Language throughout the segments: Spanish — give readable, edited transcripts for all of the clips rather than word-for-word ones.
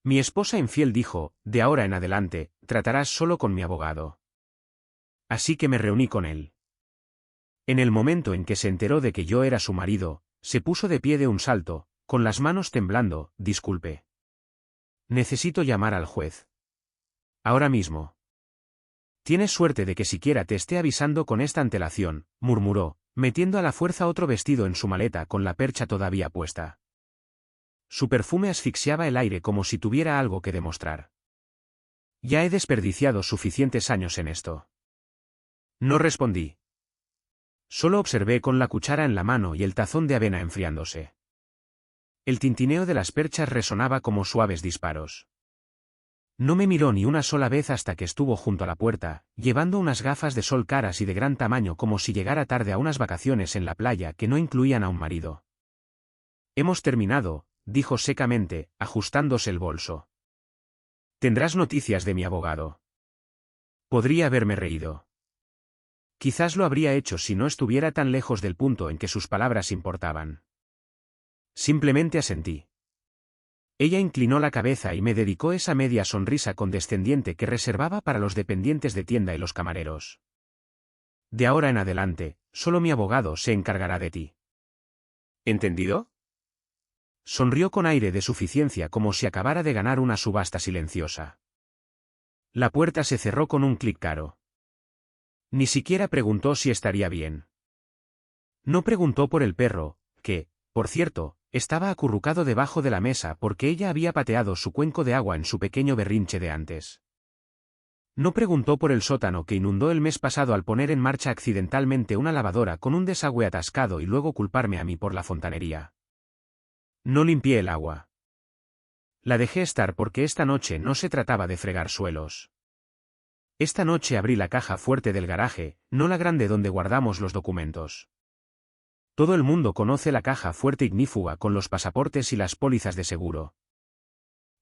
Mi esposa infiel dijo, de ahora en adelante, tratarás solo con mi abogado. Así que me reuní con él. En el momento en que se enteró de que yo era su marido, se puso de pie de un salto, con las manos temblando. Disculpe. Necesito llamar al juez. Ahora mismo. Tienes suerte de que siquiera te esté avisando con esta antelación, murmuró, metiendo a la fuerza otro vestido en su maleta con la percha todavía puesta. Su perfume asfixiaba el aire como si tuviera algo que demostrar. Ya he desperdiciado suficientes años en esto. No respondí. Solo observé con la cuchara en la mano y el tazón de avena enfriándose. El tintineo de las perchas resonaba como suaves disparos. No me miró ni una sola vez hasta que estuvo junto a la puerta, llevando unas gafas de sol caras y de gran tamaño como si llegara tarde a unas vacaciones en la playa que no incluían a un marido. Hemos terminado, dijo secamente, ajustándose el bolso. Tendrás noticias de mi abogado. Podría haberme reído. Quizás lo habría hecho si no estuviera tan lejos del punto en que sus palabras importaban. Simplemente asentí. Ella inclinó la cabeza y me dedicó esa media sonrisa condescendiente que reservaba para los dependientes de tienda y los camareros. De ahora en adelante, solo mi abogado se encargará de ti. ¿Entendido? Sonrió con aire de suficiencia como si acabara de ganar una subasta silenciosa. La puerta se cerró con un clic caro. Ni siquiera preguntó si estaría bien. No preguntó por el perro, que, por cierto, estaba acurrucado debajo de la mesa porque ella había pateado su cuenco de agua en su pequeño berrinche de antes. No preguntó por el sótano que inundó el mes pasado al poner en marcha accidentalmente una lavadora con un desagüe atascado y luego culparme a mí por la fontanería. No limpié el agua. La dejé estar porque esta noche no se trataba de fregar suelos. Esta noche abrí la caja fuerte del garaje, no la grande donde guardamos los documentos. Todo el mundo conoce la caja fuerte ignífuga con los pasaportes y las pólizas de seguro.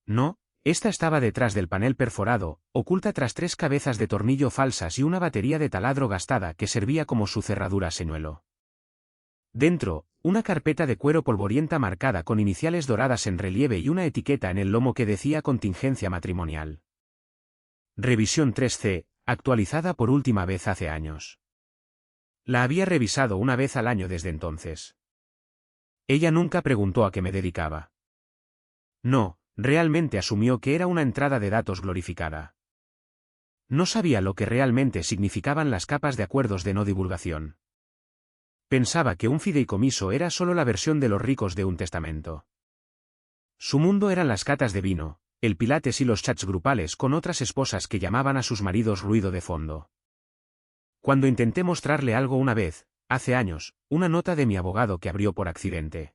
No, esta estaba detrás del panel perforado, oculta tras 3 cabezas de tornillo falsas y una batería de taladro gastada que servía como su cerradura señuelo. Dentro, una carpeta de cuero polvorienta marcada con iniciales doradas en relieve y una etiqueta en el lomo que decía contingencia matrimonial. Revisión 3C, actualizada por última vez hace años. La había revisado una vez al año desde entonces. Ella nunca preguntó a qué me dedicaba. No, realmente asumió que era una entrada de datos glorificada. No sabía lo que realmente significaban las capas de acuerdos de no divulgación. Pensaba que un fideicomiso era solo la versión de los ricos de un testamento. Su mundo eran las catas de vino, el pilates y los chats grupales con otras esposas que llamaban a sus maridos ruido de fondo. Cuando intenté mostrarle algo una vez, hace años, una nota de mi abogado que abrió por accidente.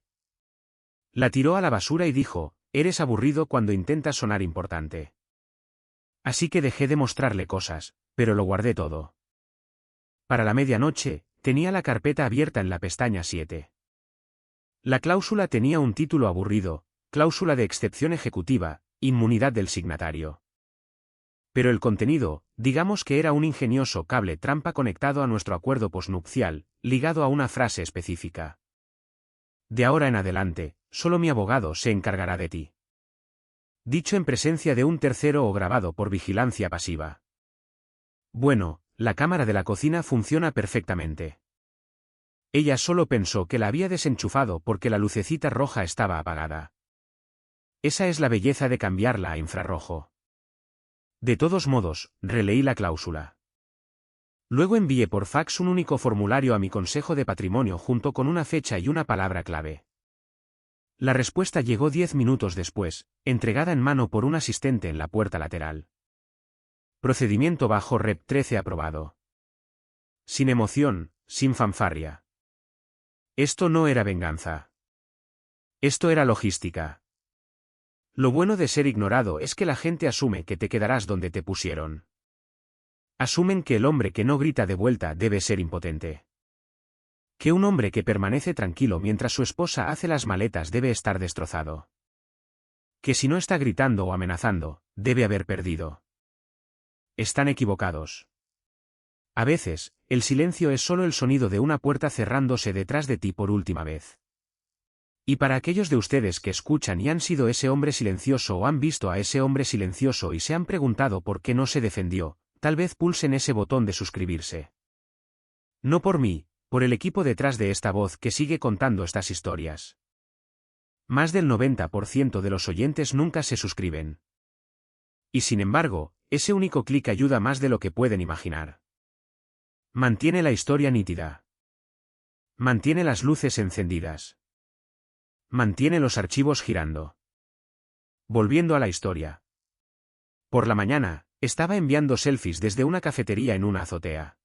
La tiró a la basura y dijo, eres aburrido cuando intentas sonar importante. Así que dejé de mostrarle cosas, pero lo guardé todo. Para la medianoche, tenía la carpeta abierta en la pestaña 7. La cláusula tenía un título aburrido, cláusula de excepción ejecutiva, inmunidad del signatario. Pero el contenido, digamos que era un ingenioso cable trampa conectado a nuestro acuerdo posnupcial, ligado a una frase específica. De ahora en adelante, solo mi abogado se encargará de ti. Dicho en presencia de un tercero o grabado por vigilancia pasiva. Bueno, la cámara de la cocina funciona perfectamente. Ella solo pensó que la había desenchufado porque la lucecita roja estaba apagada. Esa es la belleza de cambiarla a infrarrojo. De todos modos, releí la cláusula. Luego envié por fax un único formulario a mi consejo de patrimonio junto con una fecha y una palabra clave. La respuesta llegó 10 minutos después, entregada en mano por un asistente en la puerta lateral. Procedimiento bajo Rep 13 aprobado. Sin emoción, sin fanfarria. Esto no era venganza. Esto era logística. Lo bueno de ser ignorado es que la gente asume que te quedarás donde te pusieron. Asumen que el hombre que no grita de vuelta debe ser impotente. Que un hombre que permanece tranquilo mientras su esposa hace las maletas debe estar destrozado. Que si no está gritando o amenazando, debe haber perdido. Están equivocados. A veces, el silencio es solo el sonido de una puerta cerrándose detrás de ti por última vez. Y para aquellos de ustedes que escuchan y han sido ese hombre silencioso o han visto a ese hombre silencioso y se han preguntado por qué no se defendió, tal vez pulsen ese botón de suscribirse. No por mí, por el equipo detrás de esta voz que sigue contando estas historias. Más del 90% de los oyentes nunca se suscriben. Y sin embargo, ese único clic ayuda más de lo que pueden imaginar. Mantiene la historia nítida. Mantiene las luces encendidas. Mantiene los archivos girando. Volviendo a la historia. Por la mañana, estaba enviando selfies desde una cafetería en una azotea.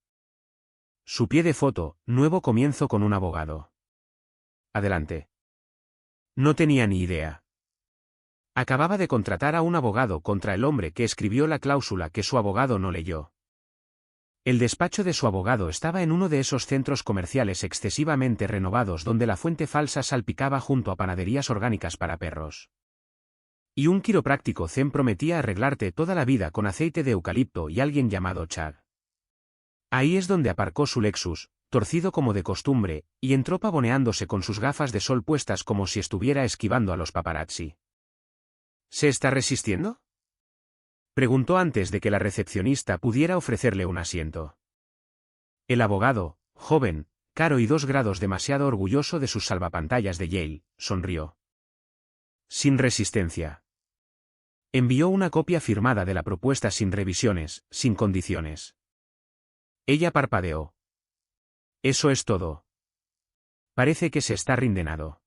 Su pie de foto, nuevo comienzo con un abogado. Adelante. No tenía ni idea. Acababa de contratar a un abogado contra el hombre que escribió la cláusula que su abogado no leyó. El despacho de su abogado estaba en uno de esos centros comerciales excesivamente renovados donde la fuente falsa salpicaba junto a panaderías orgánicas para perros. Y un quiropráctico zen prometía arreglarte toda la vida con aceite de eucalipto y alguien llamado Chad. Ahí es donde aparcó su Lexus, torcido como de costumbre, y entró pavoneándose con sus gafas de sol puestas como si estuviera esquivando a los paparazzi. ¿Se está resistiendo?, preguntó antes de que la recepcionista pudiera ofrecerle un asiento. El abogado, joven, caro y 2 grados demasiado orgulloso de sus salvapantallas de Yale, sonrió. Sin resistencia. Envió una copia firmada de la propuesta sin revisiones, sin condiciones. Ella parpadeó. Eso es todo. Parece que se está rindenado.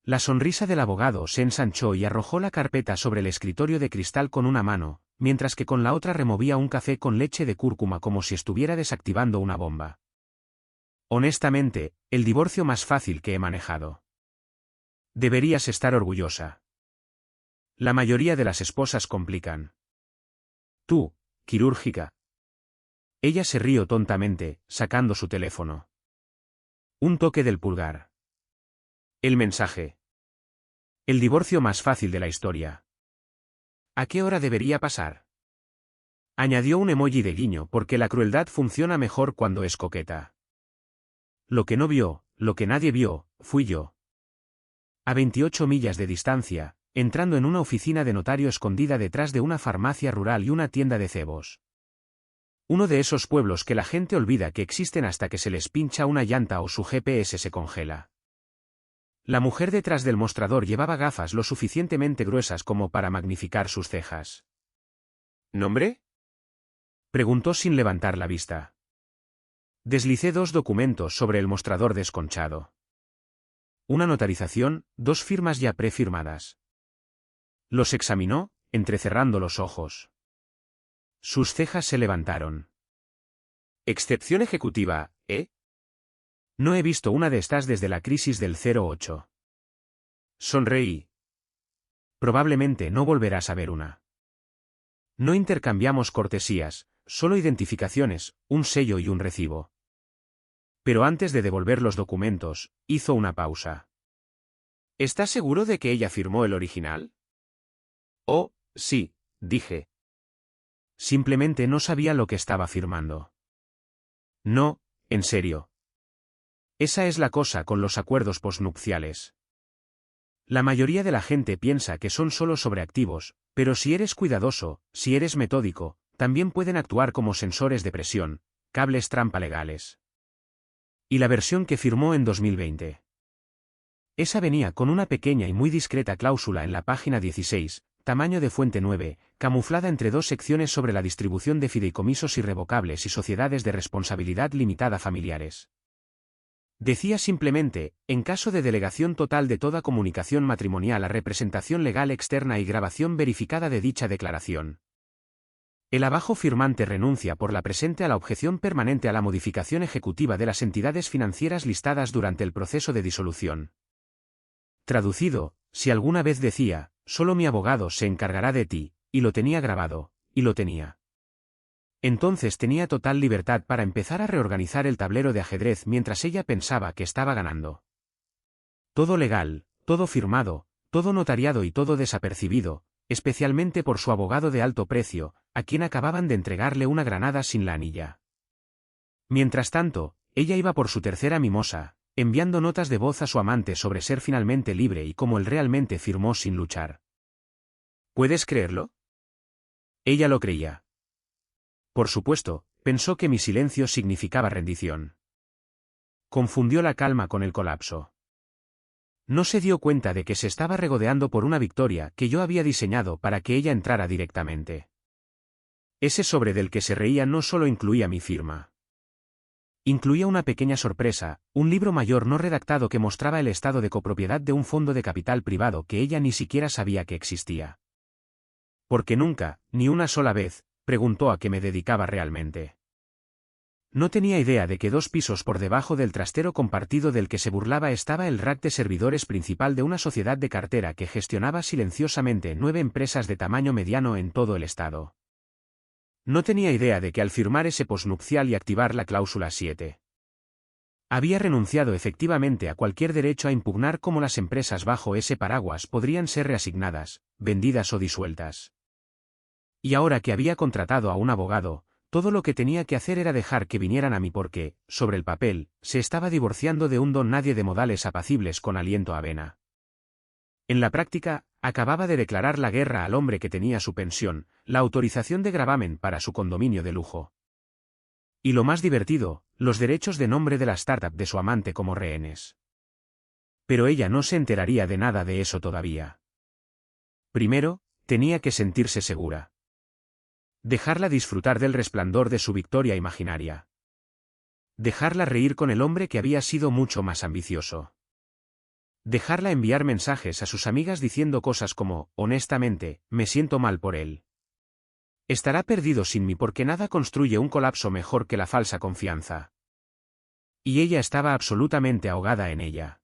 La sonrisa del abogado se ensanchó y arrojó la carpeta sobre el escritorio de cristal con una mano, mientras que con la otra removía un café con leche de cúrcuma como si estuviera desactivando una bomba. Honestamente, el divorcio más fácil que he manejado. Deberías estar orgullosa. La mayoría de las esposas complican. Tú, quirúrgica. Ella se rió tontamente, sacando su teléfono. Un toque del pulgar. El mensaje. El divorcio más fácil de la historia. ¿A qué hora debería pasar?, añadió un emoji de guiño porque la crueldad funciona mejor cuando es coqueta. Lo que no vio, lo que nadie vio, fui yo. A 28 millas de distancia, entrando en una oficina de notario escondida detrás de una farmacia rural y una tienda de cebos. Uno de esos pueblos que la gente olvida que existen hasta que se les pincha una llanta o su GPS se congela. La mujer detrás del mostrador llevaba gafas lo suficientemente gruesas como para magnificar sus cejas. ¿Nombre?, preguntó sin levantar la vista. Deslicé 2 documentos sobre el mostrador desconchado. Una notarización, 2 firmas ya prefirmadas. Los examinó, entrecerrando los ojos. Sus cejas se levantaron. Excepción ejecutiva, ¿eh? No he visto una de estas desde la crisis del 08. Sonreí. Probablemente no volverás a ver una. No intercambiamos cortesías, solo identificaciones, un sello y un recibo. Pero antes de devolver los documentos, hizo una pausa. ¿Estás seguro de que ella firmó el original? Oh, sí, dije. Simplemente no sabía lo que estaba firmando. No, en serio. Esa es la cosa con los acuerdos posnupciales. La mayoría de la gente piensa que son solo sobreactivos, pero si eres cuidadoso, si eres metódico, también pueden actuar como sensores de presión, cables trampa legales. Y la versión que firmó en 2020. Esa venía con una pequeña y muy discreta cláusula en la página 16, tamaño de fuente 9, camuflada entre 2 secciones sobre la distribución de fideicomisos irrevocables y sociedades de responsabilidad limitada familiares. Decía simplemente, en caso de delegación total de toda comunicación matrimonial a representación legal externa y grabación verificada de dicha declaración. El abajo firmante renuncia por la presente a la objeción permanente a la modificación ejecutiva de las entidades financieras listadas durante el proceso de disolución. Traducido, si alguna vez decía, solo mi abogado se encargará de ti, y lo tenía grabado, y lo tenía. Entonces tenía total libertad para empezar a reorganizar el tablero de ajedrez mientras ella pensaba que estaba ganando. Todo legal, todo firmado, todo notariado y todo desapercibido, especialmente por su abogado de alto precio, a quien acababan de entregarle una granada sin la anilla. Mientras tanto, ella iba por su tercera mimosa, enviando notas de voz a su amante sobre ser finalmente libre y cómo él realmente firmó sin luchar. ¿Puedes creerlo? Ella lo creía. Por supuesto, pensó que mi silencio significaba rendición. Confundió la calma con el colapso. No se dio cuenta de que se estaba regodeando por una victoria que yo había diseñado para que ella entrara directamente. Ese sobre del que se reía no solo incluía mi firma. Incluía una pequeña sorpresa, un libro mayor no redactado que mostraba el estado de copropiedad de un fondo de capital privado que ella ni siquiera sabía que existía. Porque nunca, ni una sola vez, preguntó a qué me dedicaba realmente. No tenía idea de que 2 pisos por debajo del trastero compartido del que se burlaba estaba el rack de servidores principal de una sociedad de cartera que gestionaba silenciosamente 9 empresas de tamaño mediano en todo el estado. No tenía idea de que al firmar ese posnupcial y activar la cláusula 7, había renunciado efectivamente a cualquier derecho a impugnar cómo las empresas bajo ese paraguas podrían ser reasignadas, vendidas o disueltas. Y ahora que había contratado a un abogado, todo lo que tenía que hacer era dejar que vinieran a mí porque, sobre el papel, se estaba divorciando de un don nadie de modales apacibles con aliento a avena. En la práctica, acababa de declarar la guerra al hombre que tenía su pensión, la autorización de gravamen para su condominio de lujo. Y lo más divertido, los derechos de nombre de la startup de su amante como rehenes. Pero ella no se enteraría de nada de eso todavía. Primero, tenía que sentirse segura. Dejarla disfrutar del resplandor de su victoria imaginaria. Dejarla reír con el hombre que había sido mucho más ambicioso. Dejarla enviar mensajes a sus amigas diciendo cosas como, honestamente, me siento mal por él. Estará perdido sin mí porque nada construye un colapso mejor que la falsa confianza. Y ella estaba absolutamente ahogada en ella.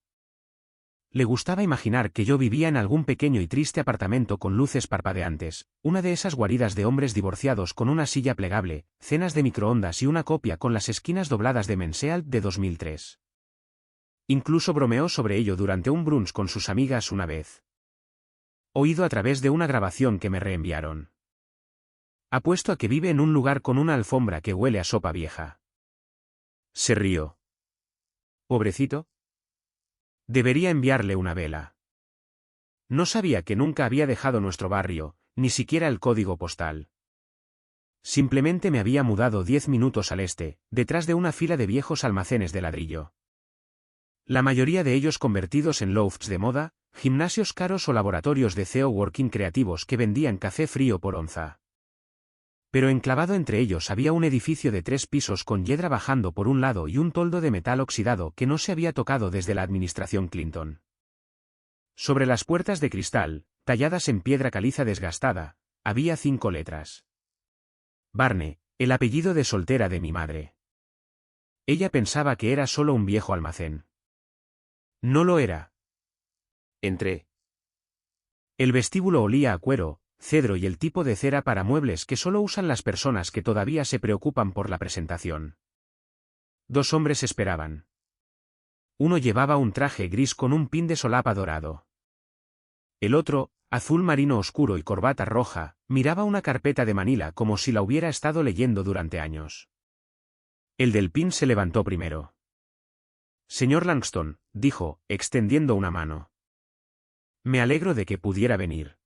Le gustaba imaginar que yo vivía en algún pequeño y triste apartamento con luces parpadeantes, una de esas guaridas de hombres divorciados con una silla plegable, cenas de microondas y una copia con las esquinas dobladas de Mensealt de 2003. Incluso bromeó sobre ello durante un brunch con sus amigas una vez. Oído a través de una grabación que me reenviaron. Apuesto a que vive en un lugar con una alfombra que huele a sopa vieja. Se rió. Pobrecito. Debería enviarle una vela. No sabía que nunca había dejado nuestro barrio, ni siquiera el código postal. Simplemente me había mudado 10 minutos al este, detrás de una fila de viejos almacenes de ladrillo. La mayoría de ellos convertidos en lofts de moda, gimnasios caros o laboratorios de CEO working creativos que vendían café frío por onza. Pero enclavado entre ellos había un edificio de 3 pisos con hiedra bajando por un lado y un toldo de metal oxidado que no se había tocado desde la administración Clinton. Sobre las puertas de cristal, talladas en piedra caliza desgastada, había 5 letras. Barne, el apellido de soltera de mi madre. Ella pensaba que era solo un viejo almacén. No lo era. Entré. El vestíbulo olía a cuero, cedro y el tipo de cera para muebles que solo usan las personas que todavía se preocupan por la presentación. 2 hombres esperaban. Uno llevaba un traje gris con un pin de solapa dorado. El otro, azul marino oscuro y corbata roja, miraba una carpeta de Manila como si la hubiera estado leyendo durante años. El del pin se levantó primero. Señor Langston, dijo, extendiendo una mano. Me alegro de que pudiera venir.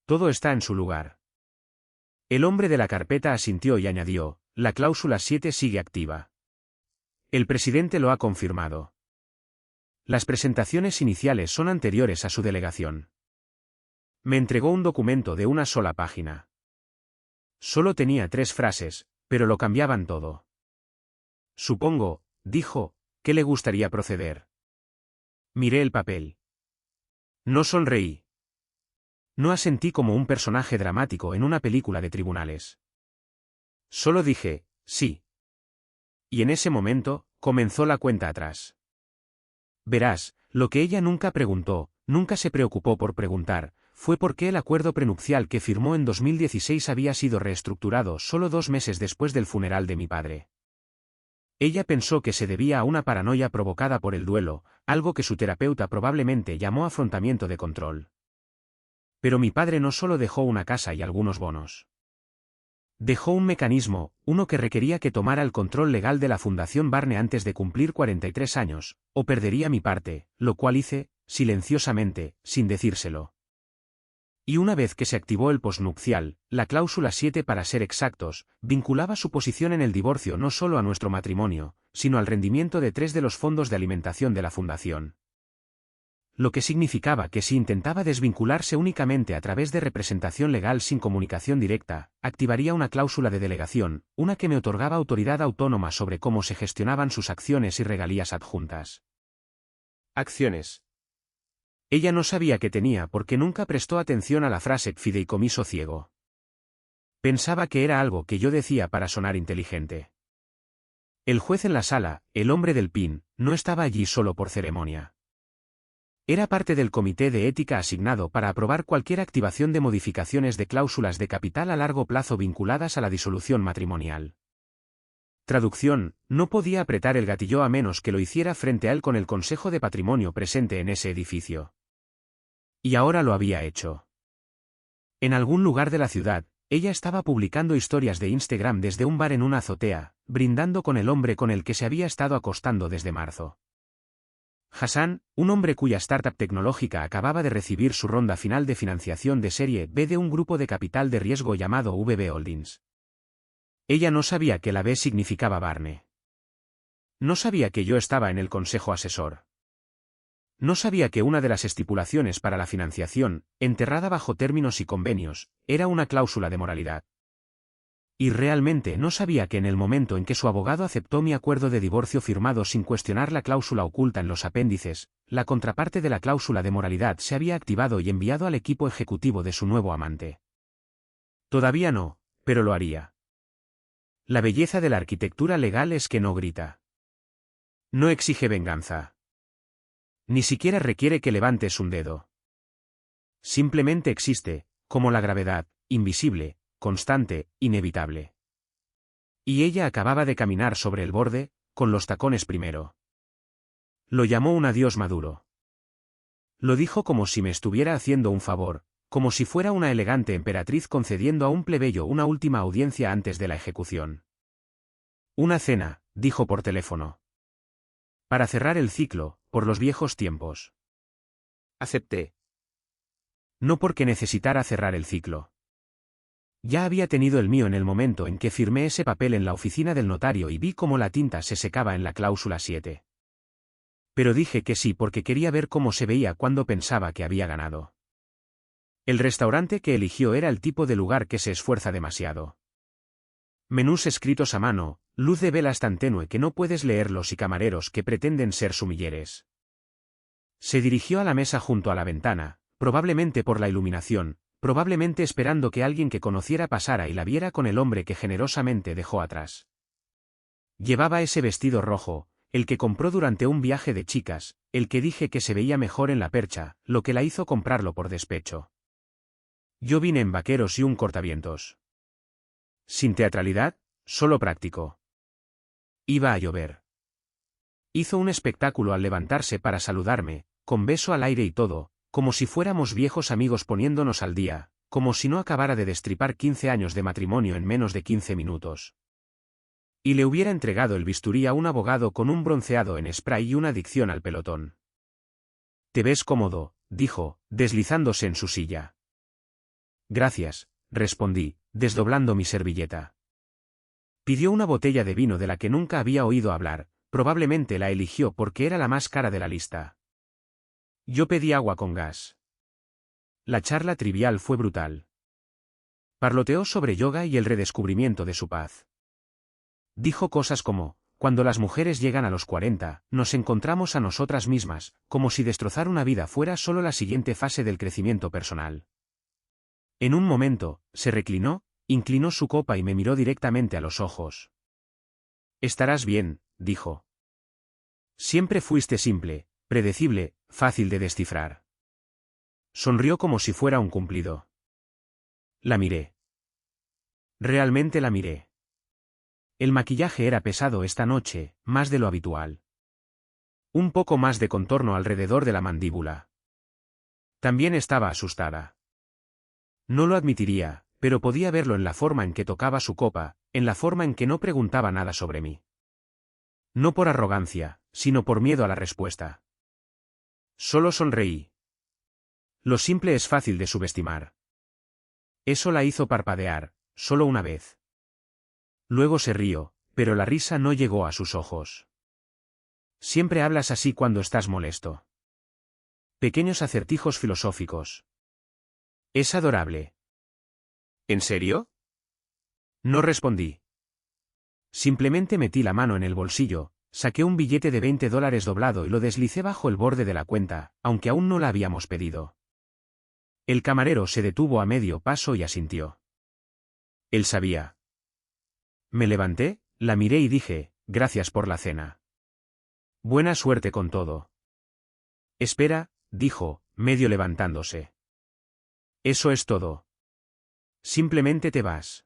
Todo está en su lugar. El hombre de la carpeta asintió y añadió, la cláusula 7 sigue activa. El presidente lo ha confirmado. Las presentaciones iniciales son anteriores a su delegación. Me entregó un documento de una sola página. Solo tenía 3 frases, pero lo cambiaban todo. Supongo, dijo, que le gustaría proceder. Miré el papel. No sonreí. No asentí como un personaje dramático en una película de tribunales. Solo dije, sí. Y en ese momento, comenzó la cuenta atrás. Verás, lo que ella nunca preguntó, nunca se preocupó por preguntar, fue por qué el acuerdo prenupcial que firmó en 2016 había sido reestructurado solo 2 meses después del funeral de mi padre. Ella pensó que se debía a una paranoia provocada por el duelo, algo que su terapeuta probablemente llamó afrontamiento de control. Pero mi padre no solo dejó una casa y algunos bonos. Dejó un mecanismo, uno que requería que tomara el control legal de la Fundación Barney antes de cumplir 43 años, o perdería mi parte, lo cual hice, silenciosamente, sin decírselo. Y una vez que se activó el posnupcial, la cláusula 7 para ser exactos, vinculaba su posición en el divorcio no solo a nuestro matrimonio, sino al rendimiento de 3 de los fondos de alimentación de la Fundación. Lo que significaba que si intentaba desvincularse únicamente a través de representación legal sin comunicación directa, activaría una cláusula de delegación, una que me otorgaba autoridad autónoma sobre cómo se gestionaban sus acciones y regalías adjuntas. Acciones. Ella no sabía que tenía porque nunca prestó atención a la frase fideicomiso ciego. Pensaba que era algo que yo decía para sonar inteligente. El juez en la sala, el hombre del PIN, no estaba allí solo por ceremonia. Era parte del comité de ética asignado para aprobar cualquier activación de modificaciones de cláusulas de capital a largo plazo vinculadas a la disolución matrimonial. Traducción, no podía apretar el gatillo a menos que lo hiciera frente a él con el Consejo de Patrimonio presente en ese edificio. Y ahora lo había hecho. En algún lugar de la ciudad, ella estaba publicando historias de Instagram desde un bar en una azotea, brindando con el hombre con el que se había estado acostando desde marzo. Hassan, un hombre cuya startup tecnológica acababa de recibir su ronda final de financiación de serie B de un grupo de capital de riesgo llamado VB Holdings. Ella no sabía que la B significaba Barney. No sabía que yo estaba en el consejo asesor. No sabía que una de las estipulaciones para la financiación, enterrada bajo términos y convenios, era una cláusula de moralidad. Y realmente no sabía que en el momento en que su abogado aceptó mi acuerdo de divorcio firmado sin cuestionar la cláusula oculta en los apéndices, la contraparte de la cláusula de moralidad se había activado y enviado al equipo ejecutivo de su nuevo amante. Todavía no, pero lo haría. La belleza de la arquitectura legal es que no grita. No exige venganza. Ni siquiera requiere que levantes un dedo. Simplemente existe, como la gravedad, invisible, constante, inevitable. Y ella acababa de caminar sobre el borde, con los tacones primero. Lo llamó un adiós maduro. Lo dijo como si me estuviera haciendo un favor, como si fuera una elegante emperatriz concediendo a un plebeyo una última audiencia antes de la ejecución. Una cena, dijo por teléfono. Para cerrar el ciclo, por los viejos tiempos. Acepté. No porque necesitara cerrar el ciclo. Ya había tenido el mío en el momento en que firmé ese papel en la oficina del notario y vi cómo la tinta se secaba en la cláusula 7. Pero dije que sí porque quería ver cómo se veía cuando pensaba que había ganado. El restaurante que eligió era el tipo de lugar que se esfuerza demasiado. Menús escritos a mano, luz de velas tan tenue que no puedes leerlos y camareros que pretenden ser sumilleres. Se dirigió a la mesa junto a la ventana, probablemente por la iluminación, probablemente esperando que alguien que conociera pasara y la viera con el hombre que generosamente dejó atrás. Llevaba ese vestido rojo, el que compró durante un viaje de chicas, el que dije que se veía mejor en la percha, lo que la hizo comprarlo por despecho. Yo vine en vaqueros y un cortavientos. Sin teatralidad, solo práctico. Iba a llover. Hizo un espectáculo al levantarse para saludarme, con beso al aire y todo, como si fuéramos viejos amigos poniéndonos al día, como si no acabara de destripar 15 años de matrimonio en menos de 15 minutos. Y le hubiera entregado el bisturí a un abogado con un bronceado en spray y una adicción al pelotón. «¿Te ves cómodo?», dijo, deslizándose en su silla. «Gracias», respondí, desdoblando mi servilleta. Pidió una botella de vino de la que nunca había oído hablar, probablemente la eligió porque era la más cara de la lista. Yo pedí agua con gas. La charla trivial fue brutal. Parloteó sobre yoga y el redescubrimiento de su paz. Dijo cosas como, cuando las mujeres llegan a los 40, nos encontramos a nosotras mismas, como si destrozar una vida fuera solo la siguiente fase del crecimiento personal. En un momento, se reclinó, inclinó su copa y me miró directamente a los ojos. «Estarás bien», dijo. «Siempre fuiste simple, predecible, fácil de descifrar». Sonrió como si fuera un cumplido. La miré. Realmente la miré. El maquillaje era pesado esta noche, más de lo habitual. Un poco más de contorno alrededor de la mandíbula. También estaba asustada. No lo admitiría, pero podía verlo en la forma en que tocaba su copa, en la forma en que no preguntaba nada sobre mí. No por arrogancia, sino por miedo a la respuesta. Solo sonreí. Lo simple es fácil de subestimar. Eso la hizo parpadear, solo una vez. Luego se rió, pero la risa no llegó a sus ojos. Siempre hablas así cuando estás molesto. Pequeños acertijos filosóficos. Es adorable. ¿En serio? No respondí. Simplemente metí la mano en el bolsillo, saqué un billete de $20 doblado y lo deslicé bajo el borde de la cuenta, aunque aún no la habíamos pedido. El camarero se detuvo a medio paso y asintió. Él sabía. Me levanté, la miré y dije, gracias por la cena. Buena suerte con todo. Espera, dijo, medio levantándose. Eso es todo. Simplemente te vas.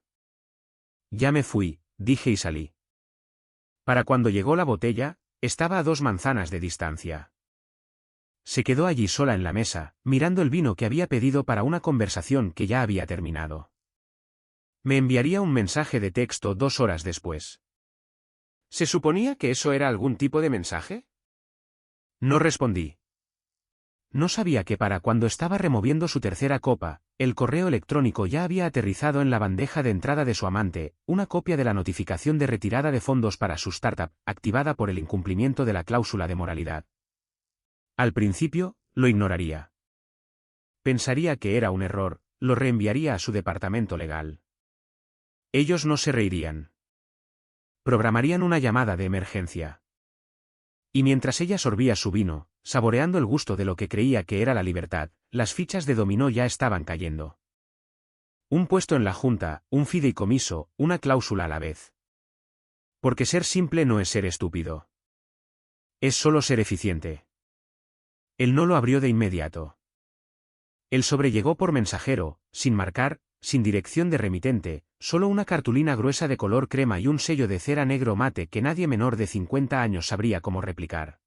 Ya me fui, dije y salí. Para cuando llegó la botella, estaba a 2 manzanas de distancia. Se quedó allí sola en la mesa, mirando el vino que había pedido para una conversación que ya había terminado. Me enviaría un mensaje de texto 2 horas después. ¿Se suponía que eso era algún tipo de mensaje? No respondí. No sabía que para cuando estaba removiendo su tercera copa, el correo electrónico ya había aterrizado en la bandeja de entrada de su amante, una copia de la notificación de retirada de fondos para su startup, activada por el incumplimiento de la cláusula de moralidad. Al principio, lo ignoraría. Pensaría que era un error, lo reenviaría a su departamento legal. Ellos no se reirían. Programarían una llamada de emergencia. Y mientras ella sorbía su vino, saboreando el gusto de lo que creía que era la libertad, las fichas de dominó ya estaban cayendo. Un puesto en la junta, un fideicomiso, una cláusula a la vez. Porque ser simple no es ser estúpido. Es solo ser eficiente. Él no lo abrió de inmediato. El sobre llegó por mensajero, sin marcar, sin dirección de remitente, solo una cartulina gruesa de color crema y un sello de cera negro mate que nadie menor de 50 años sabría cómo replicar.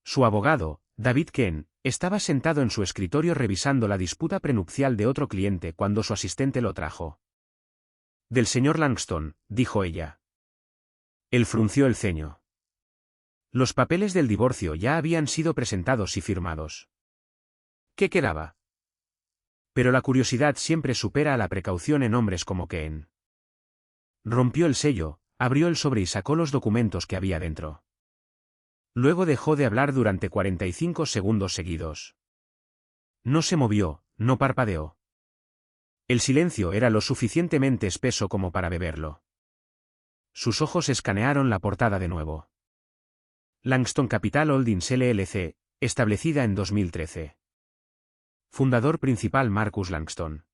Su abogado, David Ken, estaba sentado en su escritorio revisando la disputa prenupcial de otro cliente cuando su asistente lo trajo. Del señor Langston, dijo ella. Él frunció el ceño. Los papeles del divorcio ya habían sido presentados y firmados. ¿Qué quedaba? Pero la curiosidad siempre supera a la precaución en hombres como Ken. Rompió el sello, abrió el sobre y sacó los documentos que había dentro. Luego dejó de hablar durante 45 segundos seguidos. No se movió, no parpadeó. El silencio era lo suficientemente espeso como para beberlo. Sus ojos escanearon la portada de nuevo. Langston Capital Holdings LLC, establecida en 2013. Fundador principal Marcus Langston.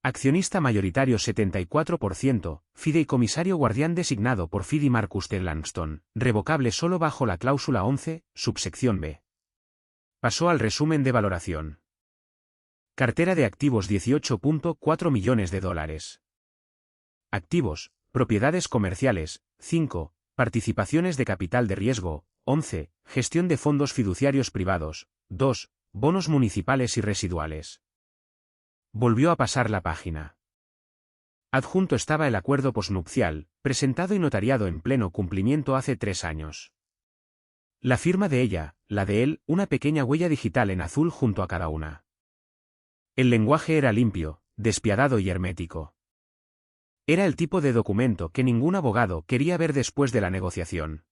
Accionista mayoritario 74%, fideicomisario guardián designado por Fidi Marcus T. Langston, revocable solo bajo la cláusula 11, subsección B. Pasó al resumen de valoración. Cartera de activos $18.4 millones. Activos, propiedades comerciales, 5, participaciones de capital de riesgo, 11, gestión de fondos fiduciarios privados, 2, bonos municipales y residuales. Volvió a pasar la página. Adjunto estaba el acuerdo posnupcial, presentado y notariado en pleno cumplimiento hace 3 años. La firma de ella, la de él, una pequeña huella digital en azul junto a cada una. El lenguaje era limpio, despiadado y hermético. Era el tipo de documento que ningún abogado quería ver después de la negociación.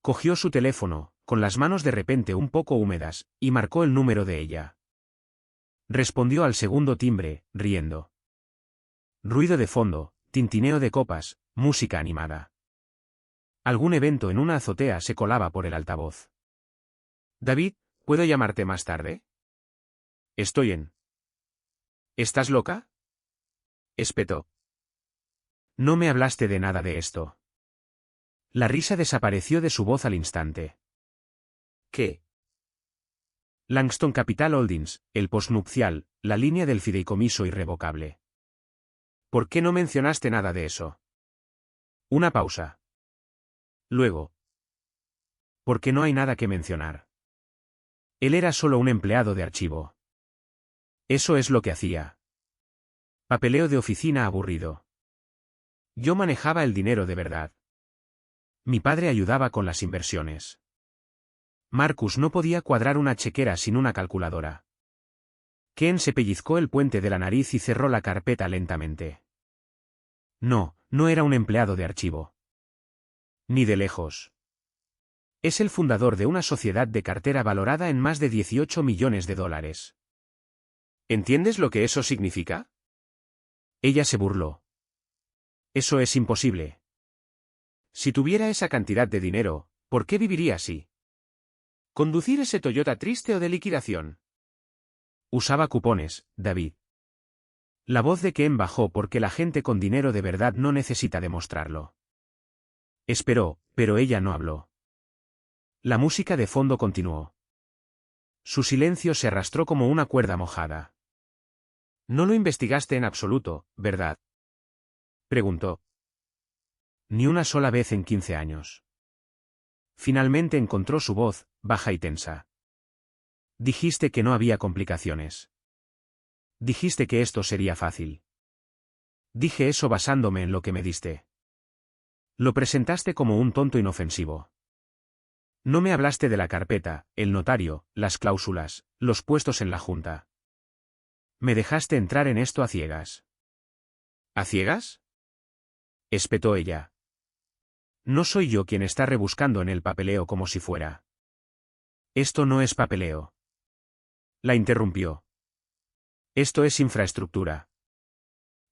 Cogió su teléfono, con las manos de repente un poco húmedas, y marcó el número de ella. Respondió al segundo timbre, riendo. Ruido de fondo, tintineo de copas, música animada. Algún evento en una azotea se colaba por el altavoz. David, ¿puedo llamarte más tarde? Estoy en. ¿Estás loca? Espetó. No me hablaste de nada de esto. La risa desapareció de su voz al instante. ¿Qué? Langston Capital Holdings, el posnupcial, la línea del fideicomiso irrevocable. ¿Por qué no mencionaste nada de eso? Una pausa. Luego. Porque no hay nada que mencionar. Él era solo un empleado de archivo. Eso es lo que hacía. Papeleo de oficina aburrido. Yo manejaba el dinero de verdad. Mi padre ayudaba con las inversiones. Marcus no podía cuadrar una chequera sin una calculadora. Ken se pellizcó el puente de la nariz y cerró la carpeta lentamente. No, no era un empleado de archivo. Ni de lejos. Es el fundador de una sociedad de cartera valorada en más de 18 millones de dólares. ¿Entiendes lo que eso significa? Ella se burló. Eso es imposible. Si tuviera esa cantidad de dinero, ¿por qué viviría así? ¿Conducir ese Toyota triste o de liquidación? Usaba cupones, David. La voz de Ken bajó porque la gente con dinero de verdad no necesita demostrarlo. Esperó, pero ella no habló. La música de fondo continuó. Su silencio se arrastró como una cuerda mojada. No lo investigaste en absoluto, ¿verdad? Preguntó. Ni una sola vez en 15 años. Finalmente encontró su voz, baja y tensa. Dijiste que no había complicaciones. Dijiste que esto sería fácil. Dije eso basándome en lo que me diste. Lo presentaste como un tonto inofensivo. No me hablaste de la carpeta, el notario, las cláusulas, los puestos en la junta. Me dejaste entrar en esto a ciegas. ¿A ciegas? Espetó ella. No soy yo quien está rebuscando en el papeleo como si fuera. Esto no es papeleo. La interrumpió. Esto es infraestructura.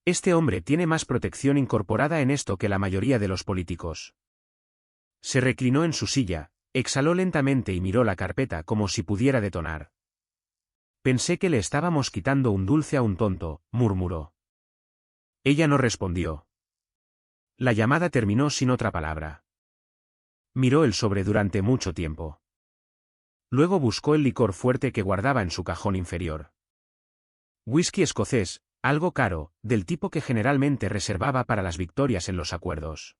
Este hombre tiene más protección incorporada en esto que la mayoría de los políticos. Se reclinó en su silla, exhaló lentamente y miró la carpeta como si pudiera detonar. Pensé que le estábamos quitando un dulce a un tonto, murmuró. Ella no respondió. La llamada terminó sin otra palabra. Miró el sobre durante mucho tiempo. Luego buscó el licor fuerte que guardaba en su cajón inferior. Whisky escocés, algo caro, del tipo que generalmente reservaba para las victorias en los acuerdos.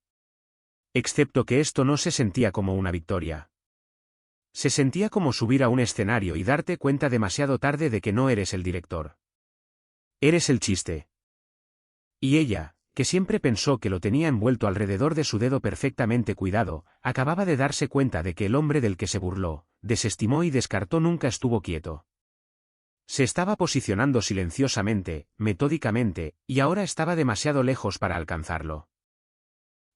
Excepto que esto no se sentía como una victoria. Se sentía como subir a un escenario y darte cuenta demasiado tarde de que no eres el director. Eres el chiste. Y ella, que siempre pensó que lo tenía envuelto alrededor de su dedo perfectamente cuidado, acababa de darse cuenta de que el hombre del que se burló, desestimó y descartó nunca estuvo quieto. Se estaba posicionando silenciosamente, metódicamente, y ahora estaba demasiado lejos para alcanzarlo.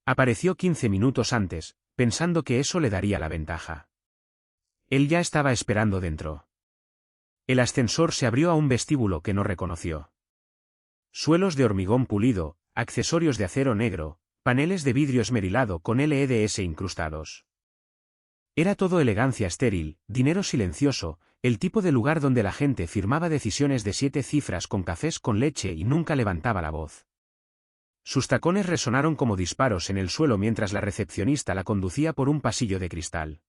Apareció 15 minutos antes, pensando que eso le daría la ventaja. Él ya estaba esperando dentro. El ascensor se abrió a un vestíbulo que no reconoció. Suelos de hormigón pulido, accesorios de acero negro, paneles de vidrio esmerilado con LEDs incrustados. Era todo elegancia estéril, dinero silencioso, el tipo de lugar donde la gente firmaba decisiones de 7 cifras con cafés con leche y nunca levantaba la voz. Sus tacones resonaron como disparos en el suelo mientras la recepcionista la conducía por un pasillo de cristal.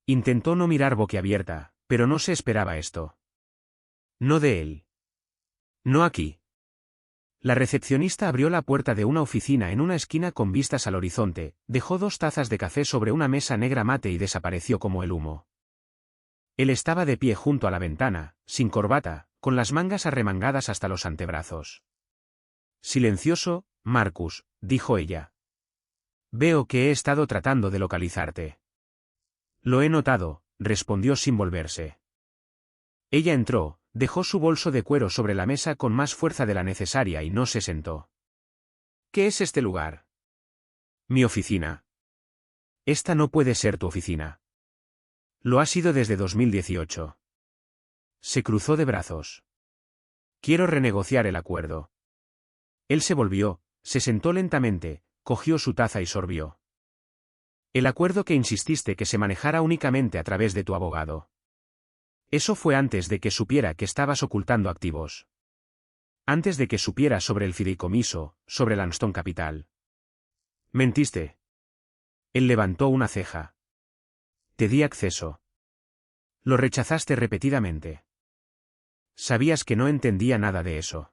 Intentó no mirar boquiabierta, pero no se esperaba esto. No de él. No aquí. La recepcionista abrió la puerta de una oficina en una esquina con vistas al horizonte, dejó 2 tazas de café sobre una mesa negra mate y desapareció como el humo. Él estaba de pie junto a la ventana, sin corbata, con las mangas arremangadas hasta los antebrazos. Silencioso, Marcus, dijo ella. Veo que he estado tratando de localizarte. Lo he notado, respondió sin volverse. Ella entró, dejó su bolso de cuero sobre la mesa con más fuerza de la necesaria y no se sentó. ¿Qué es este lugar? Mi oficina. Esta no puede ser tu oficina. Lo ha sido desde 2018. Se cruzó de brazos. Quiero renegociar el acuerdo. Él se volvió, se sentó lentamente, cogió su taza y sorbió. El acuerdo que insististe que se manejara únicamente a través de tu abogado. Eso fue antes de que supiera que estabas ocultando activos. Antes de que supiera sobre el fideicomiso, sobre Lanston Capital. Mentiste. Él levantó una ceja. Te di acceso. Lo rechazaste repetidamente. Sabías que no entendía nada de eso.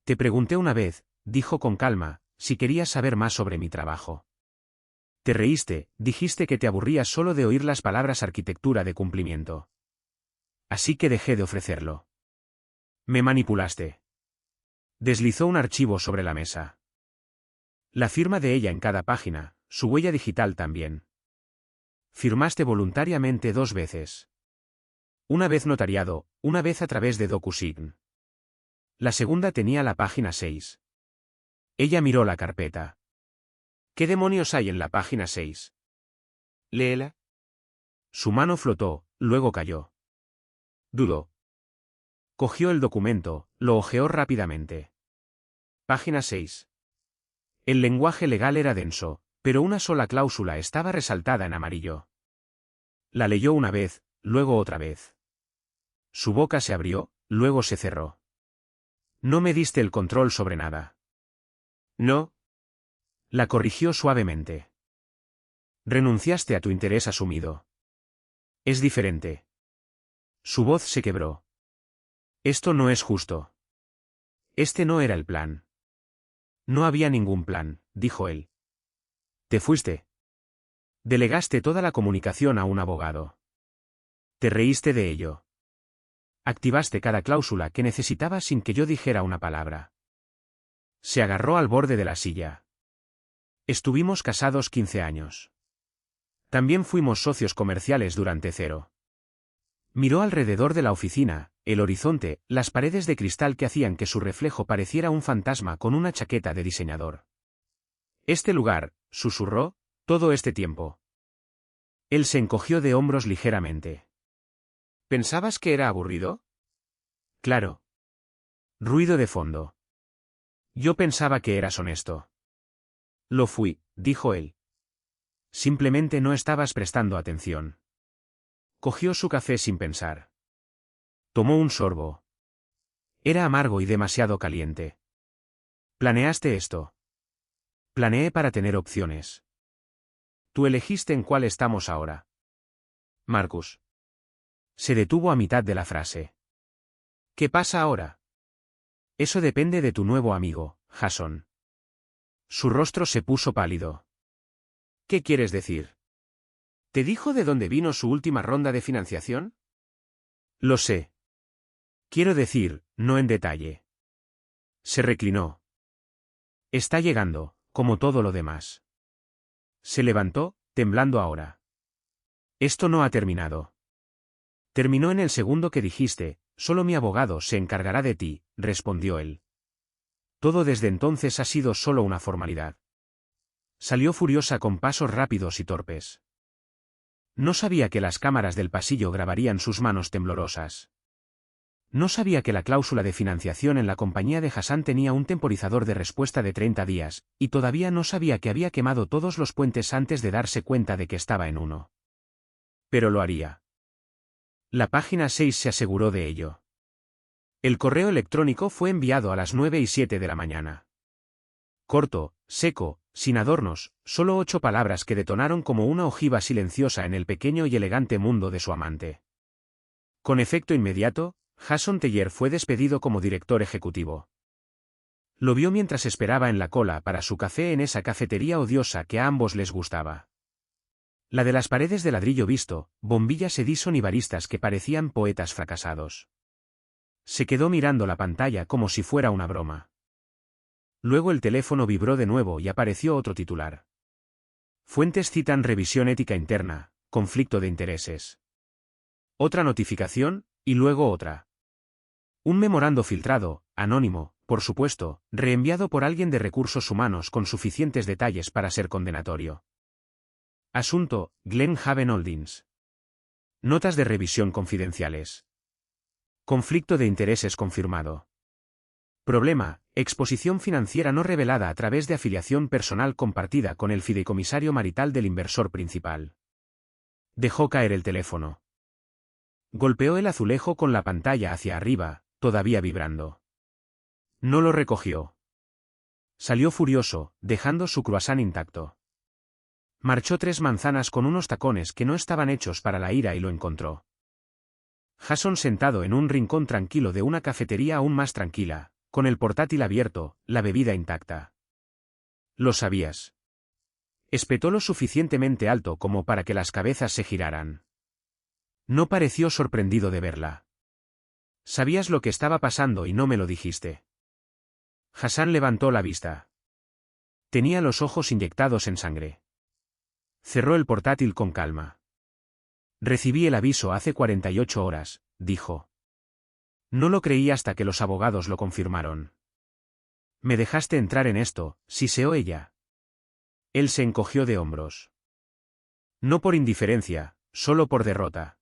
Te pregunté una vez, dijo con calma, si querías saber más sobre mi trabajo. Te reíste, dijiste que te aburrías solo de oír las palabras arquitectura de cumplimiento. Así que dejé de ofrecerlo. Me manipulaste. Deslizó un archivo sobre la mesa. La firma de ella en cada página, su huella digital también. Firmaste voluntariamente 2 veces. Una vez notariado, una vez a través de DocuSign. La segunda tenía la página 6. Ella miró la carpeta. ¿Qué demonios hay en la página 6? Léela. Su mano flotó, luego cayó. Dudó. Cogió el documento, lo hojeó rápidamente. Página 6. El lenguaje legal era denso, pero una sola cláusula estaba resaltada en amarillo. La leyó una vez, luego otra vez. Su boca se abrió, luego se cerró. No me diste el control sobre nada. No. La corrigió suavemente. Renunciaste a tu interés asumido. Es diferente. Su voz se quebró. Esto no es justo. Este no era el plan. No había ningún plan, dijo él. Te fuiste. Delegaste toda la comunicación a un abogado. Te reíste de ello. Activaste cada cláusula que necesitaba sin que yo dijera una palabra. Se agarró al borde de la silla. Estuvimos casados 15 años. También fuimos socios comerciales durante 0. Miró alrededor de la oficina, el horizonte, las paredes de cristal que hacían que su reflejo pareciera un fantasma con una chaqueta de diseñador. Este lugar, susurró, todo este tiempo. Él se encogió de hombros ligeramente. ¿Pensabas que era aburrido? Claro. Ruido de fondo. Yo pensaba que eras honesto. Lo fui, dijo él. Simplemente no estabas prestando atención. Cogió su café sin pensar. Tomó un sorbo. Era amargo y demasiado caliente. ¿Planeaste esto? Planeé para tener opciones. Tú elegiste en cuál estamos ahora. Marcus. Se detuvo a mitad de la frase. ¿Qué pasa ahora? Eso depende de tu nuevo amigo, Jason. Su rostro se puso pálido. ¿Qué quieres decir? ¿Te dijo de dónde vino su última ronda de financiación? Lo sé. Quiero decir, no en detalle. Se reclinó. Está llegando, como todo lo demás. Se levantó, temblando ahora. Esto no ha terminado. Terminó en el segundo que dijiste, solo mi abogado se encargará de ti, respondió él. Todo desde entonces ha sido solo una formalidad. Salió furiosa con pasos rápidos y torpes. No sabía que las cámaras del pasillo grabarían sus manos temblorosas. No sabía que la cláusula de financiación en la compañía de Hassan tenía un temporizador de respuesta de 30 días, y todavía no sabía que había quemado todos los puentes antes de darse cuenta de que estaba en uno. Pero lo haría. La página 6 se aseguró de ello. El correo electrónico fue enviado a las 9:07 de la mañana. Corto, seco, sin adornos, solo 8 palabras que detonaron como una ojiva silenciosa en el pequeño y elegante mundo de su amante. Con efecto inmediato, Jason Teller fue despedido como director ejecutivo. Lo vio mientras esperaba en la cola para su café en esa cafetería odiosa que a ambos les gustaba. La de las paredes de ladrillo visto, bombillas Edison y baristas que parecían poetas fracasados. Se quedó mirando la pantalla como si fuera una broma. Luego el teléfono vibró de nuevo y apareció otro titular. Fuentes citan revisión ética interna, conflicto de intereses. Otra notificación, y luego otra. Un memorando filtrado, anónimo, por supuesto, reenviado por alguien de recursos humanos con suficientes detalles para ser condenatorio. Asunto, Glen Haven Holdings. Notas de revisión confidenciales. Conflicto de intereses confirmado. Problema, exposición financiera no revelada a través de afiliación personal compartida con el fideicomisario marital del inversor principal. Dejó caer el teléfono. Golpeó el azulejo con la pantalla hacia arriba, todavía vibrando. No lo recogió. Salió furioso, dejando su croissant intacto. Marchó 3 manzanas con unos tacones que no estaban hechos para la ira y lo encontró. Jason sentado en un rincón tranquilo de una cafetería aún más tranquila, con el portátil abierto, la bebida intacta. Lo sabías. Espetó lo suficientemente alto como para que las cabezas se giraran. No pareció sorprendido de verla. Sabías lo que estaba pasando y no me lo dijiste. Hassan levantó la vista. Tenía los ojos inyectados en sangre. Cerró el portátil con calma. Recibí el aviso hace 48 horas, dijo. No lo creí hasta que los abogados lo confirmaron. Me dejaste entrar en esto, siseó ella. Él se encogió de hombros. No por indiferencia, solo por derrota.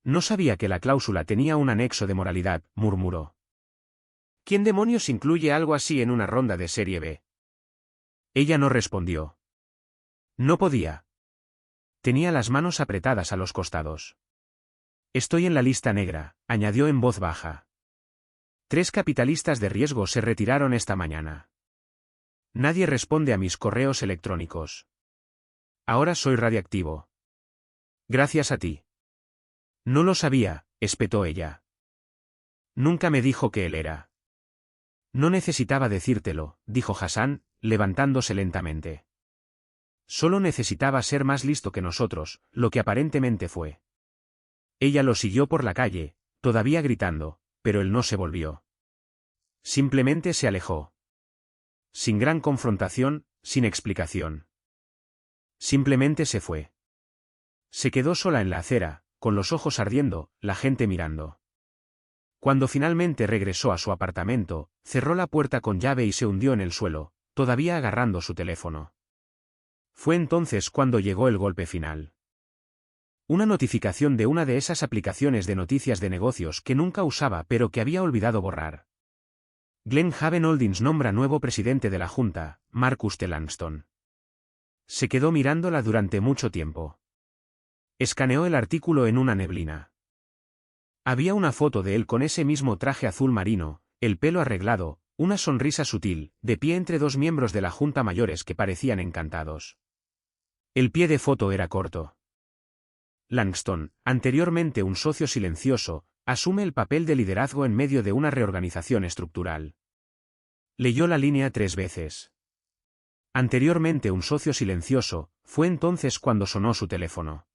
No sabía que la cláusula tenía un anexo de moralidad, murmuró. ¿Quién demonios incluye algo así en una ronda de Serie B? Ella no respondió. No podía. Tenía las manos apretadas a los costados. Estoy en la lista negra, añadió en voz baja. 3 capitalistas de riesgo se retiraron esta mañana. Nadie responde a mis correos electrónicos. Ahora soy radiactivo. Gracias a ti. No lo sabía, espetó ella. Nunca me dijo que él era. No necesitaba decírtelo, dijo Hassan, levantándose lentamente. Solo necesitaba ser más listo que nosotros, lo que aparentemente fue. Ella lo siguió por la calle, todavía gritando, pero él no se volvió. Simplemente se alejó. Sin gran confrontación, sin explicación. Simplemente se fue. Se quedó sola en la acera, con los ojos ardiendo, la gente mirando. Cuando finalmente regresó a su apartamento, cerró la puerta con llave y se hundió en el suelo, todavía agarrando su teléfono. Fue entonces cuando llegó el golpe final. Una notificación de una de esas aplicaciones de noticias de negocios que nunca usaba pero que había olvidado borrar. Glen Haven Holdings nombra nuevo presidente de la Junta, Marcus T. Langston. Se quedó mirándola durante mucho tiempo. Escaneó el artículo en una neblina. Había una foto de él con ese mismo traje azul marino, el pelo arreglado, una sonrisa sutil, de pie entre 2 miembros de la Junta mayores que parecían encantados. El pie de foto era corto. Langston, anteriormente un socio silencioso, asume el papel de liderazgo en medio de una reorganización estructural. Leyó la línea 3 veces. Anteriormente un socio silencioso, fue entonces cuando sonó su teléfono.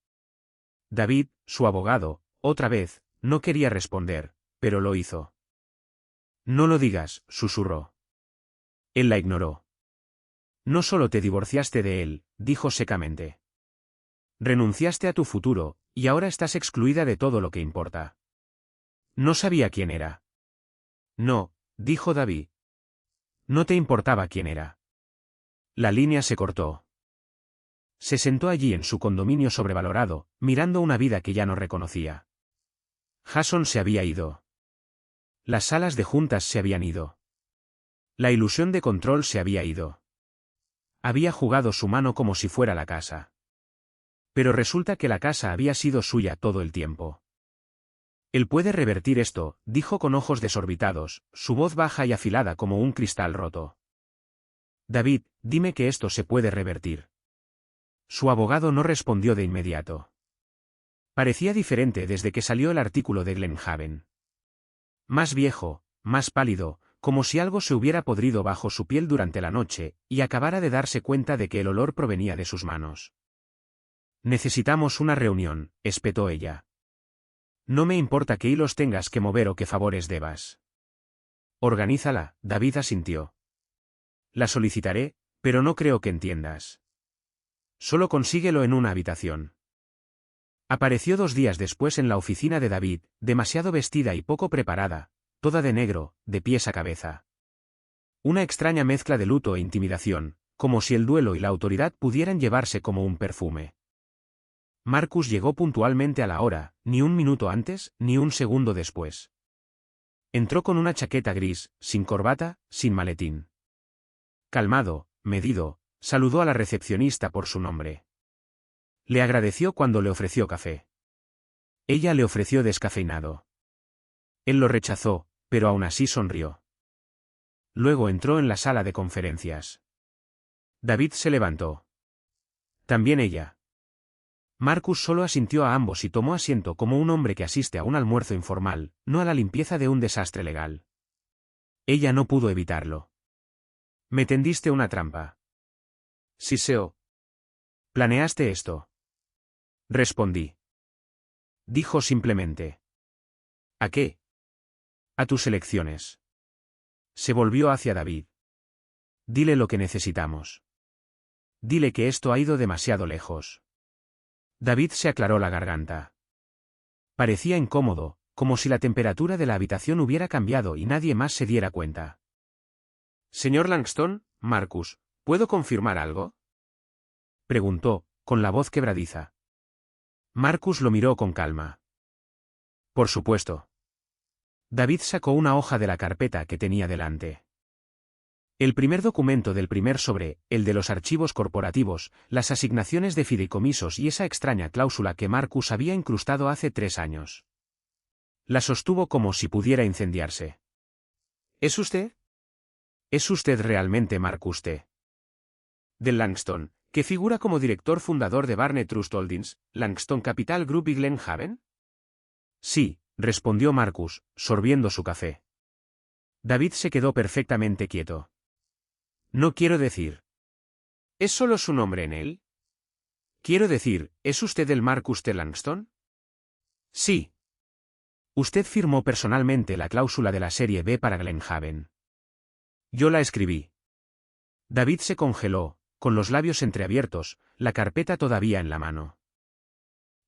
David, su abogado, otra vez, no quería responder, pero lo hizo. No lo digas, susurró. Él la ignoró. No solo te divorciaste de él, dijo secamente. Renunciaste a tu futuro, y ahora estás excluida de todo lo que importa. No sabía quién era. No, dijo David. No te importaba quién era. La línea se cortó. Se sentó allí en su condominio sobrevalorado, mirando una vida que ya no reconocía. Hassan se había ido. Las salas de juntas se habían ido. La ilusión de control se había ido. Había jugado su mano como si fuera la casa. Pero resulta que la casa había sido suya todo el tiempo. Él puede revertir esto, dijo con ojos desorbitados, su voz baja y afilada como un cristal roto. David, dime que esto se puede revertir. Su abogado no respondió de inmediato. Parecía diferente desde que salió el artículo de Glen Haven. Más viejo, más pálido, como si algo se hubiera podrido bajo su piel durante la noche, y acabara de darse cuenta de que el olor provenía de sus manos. Necesitamos una reunión, espetó ella. No me importa qué hilos tengas que mover o qué favores debas. Organízala, David asintió. La solicitaré, pero no creo que entiendas. Solo consíguelo en una habitación. Apareció 2 días después en la oficina de David, demasiado vestida y poco preparada, toda de negro, de pies a cabeza. Una extraña mezcla de luto e intimidación, como si el duelo y la autoridad pudieran llevarse como un perfume. Marcus llegó puntualmente a la hora, ni un minuto antes, ni un segundo después. Entró con una chaqueta gris, sin corbata, sin maletín. Calmado, medido, saludó a la recepcionista por su nombre. Le agradeció cuando le ofreció café. Ella le ofreció descafeinado. Él lo rechazó, pero aún así sonrió. Luego entró en la sala de conferencias. David se levantó. También ella. Marcus solo asintió a ambos y tomó asiento como un hombre que asiste a un almuerzo informal, no a la limpieza de un desastre legal. Ella no pudo evitarlo. Me tendiste una trampa. Siseo. ¿Planeaste esto? Respondí. Dijo simplemente. ¿A qué? A tus elecciones. Se volvió hacia David. Dile lo que necesitamos. Dile que esto ha ido demasiado lejos. David se aclaró la garganta. Parecía incómodo, como si la temperatura de la habitación hubiera cambiado y nadie más se diera cuenta. Señor Langston, Marcus, ¿puedo confirmar algo? Preguntó, con la voz quebradiza. Marcus lo miró con calma. Por supuesto. David sacó una hoja de la carpeta que tenía delante. El primer documento del primer sobre, el de los archivos corporativos, las asignaciones de fideicomisos y esa extraña cláusula que Marcus había incrustado hace 3 años. La sostuvo como si pudiera incendiarse. ¿Es usted? ¿Es usted realmente Marcus T. de Langston, que figura como director fundador de Barnett Trust Holdings, Langston Capital Group y Glenhaven? Sí, respondió Marcus, sorbiendo su café. David se quedó perfectamente quieto. No quiero decir. ¿Es solo su nombre en él? Quiero decir, ¿es usted el Marcus T. Langston? Sí. Usted firmó personalmente la cláusula de la Serie B para Glenhaven. Yo la escribí. David se congeló, con los labios entreabiertos, la carpeta todavía en la mano.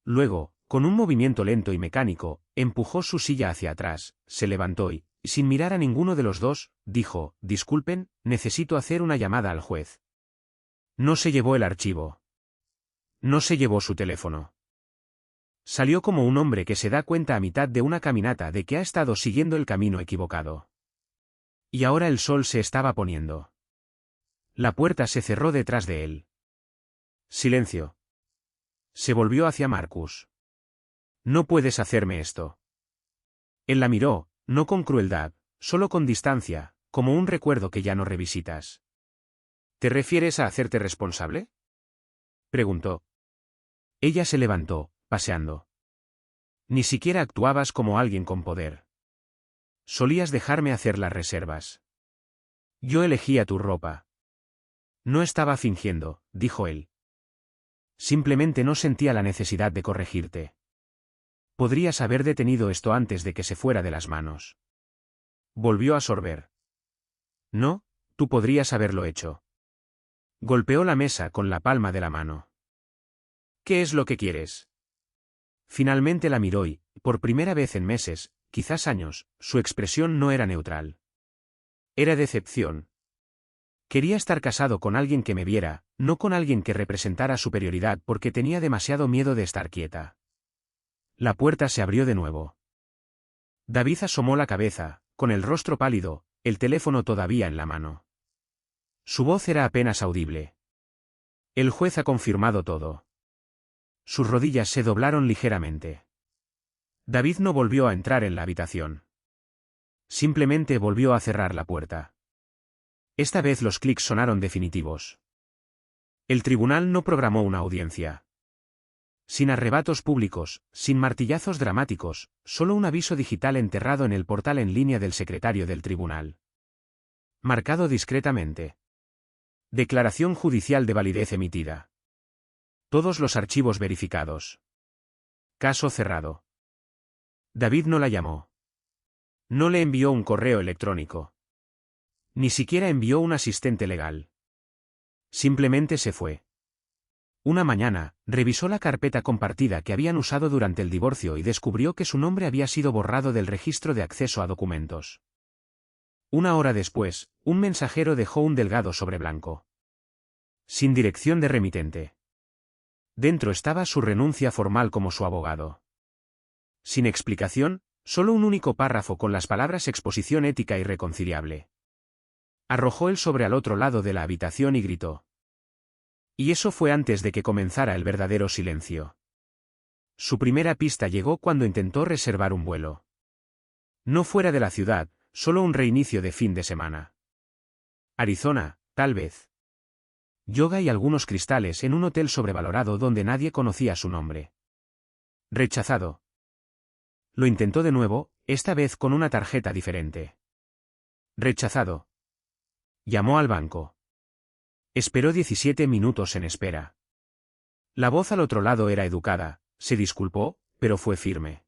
Luego, con un movimiento lento y mecánico, empujó su silla hacia atrás, se levantó y, sin mirar a ninguno de los dos, dijo, disculpen, necesito hacer una llamada al juez. No se llevó el archivo. No se llevó su teléfono. Salió como un hombre que se da cuenta a mitad de una caminata de que ha estado siguiendo el camino equivocado. Y ahora el sol se estaba poniendo. La puerta se cerró detrás de él. Silencio. Se volvió hacia Marcus. No puedes hacerme esto. Él la miró, no con crueldad, solo con distancia, como un recuerdo que ya no revisitas. ¿Te refieres a hacerte responsable? Preguntó. Ella se levantó, paseando. Ni siquiera actuabas como alguien con poder. Solías dejarme hacer las reservas. Yo elegía tu ropa. No estaba fingiendo, dijo él. Simplemente no sentía la necesidad de corregirte. Podrías haber detenido esto antes de que se fuera de las manos. Volvió a sorber. No, tú podrías haberlo hecho. Golpeó la mesa con la palma de la mano. ¿Qué es lo que quieres? Finalmente la miró y, por primera vez en meses, quizás años, su expresión no era neutral. Era decepción. Quería estar casado con alguien que me viera, no con alguien que representara superioridad porque tenía demasiado miedo de estar quieta. La puerta se abrió de nuevo. David asomó la cabeza, con el rostro pálido, el teléfono todavía en la mano. Su voz era apenas audible. El juez ha confirmado todo. Sus rodillas se doblaron ligeramente. David no volvió a entrar en la habitación. Simplemente volvió a cerrar la puerta. Esta vez los clics sonaron definitivos. El tribunal no programó una audiencia. Sin arrebatos públicos, sin martillazos dramáticos, solo un aviso digital enterrado en el portal en línea del secretario del tribunal. Marcado discretamente. Declaración judicial de validez emitida. Todos los archivos verificados. Caso cerrado. David no la llamó. No le envió un correo electrónico. Ni siquiera envió un asistente legal. Simplemente se fue. Una mañana, revisó la carpeta compartida que habían usado durante el divorcio y descubrió que su nombre había sido borrado del registro de acceso a documentos. Una hora después, un mensajero dejó un delgado sobre blanco. Sin dirección de remitente. Dentro estaba su renuncia formal como su abogado. Sin explicación, solo un único párrafo con las palabras exposición ética irreconciliable. Arrojó el sobre al otro lado de la habitación y gritó. Y eso fue antes de que comenzara el verdadero silencio. Su primera pista llegó cuando intentó reservar un vuelo. No fuera de la ciudad, solo un reinicio de fin de semana. Arizona, tal vez. Yoga y algunos cristales en un hotel sobrevalorado donde nadie conocía su nombre. Rechazado. Lo intentó de nuevo, esta vez con una tarjeta diferente. Rechazado. Llamó al banco. Esperó 17 minutos en espera. La voz al otro lado era educada, se disculpó, pero fue firme.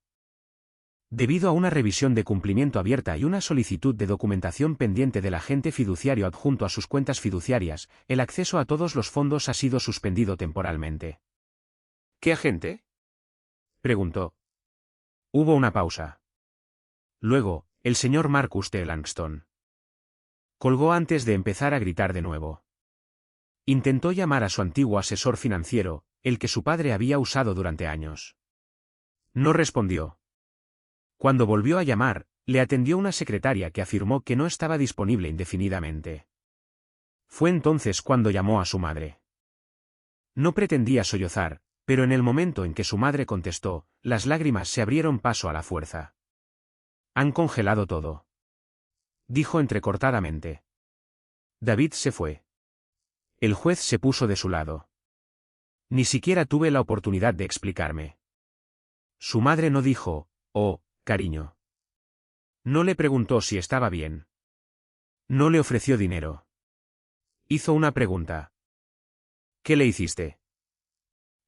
Debido a una revisión de cumplimiento abierta y una solicitud de documentación pendiente del agente fiduciario adjunto a sus cuentas fiduciarias, el acceso a todos los fondos ha sido suspendido temporalmente. ¿Qué agente?, preguntó. Hubo una pausa. Luego, el señor Marcus T. Langston colgó antes de empezar a gritar de nuevo. Intentó llamar a su antiguo asesor financiero, el que su padre había usado durante años. No respondió. Cuando volvió a llamar, le atendió una secretaria que afirmó que no estaba disponible indefinidamente. Fue entonces cuando llamó a su madre. No pretendía sollozar, pero en el momento en que su madre contestó, las lágrimas se abrieron paso a la fuerza. Han congelado todo, dijo entrecortadamente. David se fue. El juez se puso de su lado. Ni siquiera tuve la oportunidad de explicarme. Su madre no dijo, oh, cariño. No le preguntó si estaba bien. No le ofreció dinero. Hizo una pregunta. ¿Qué le hiciste?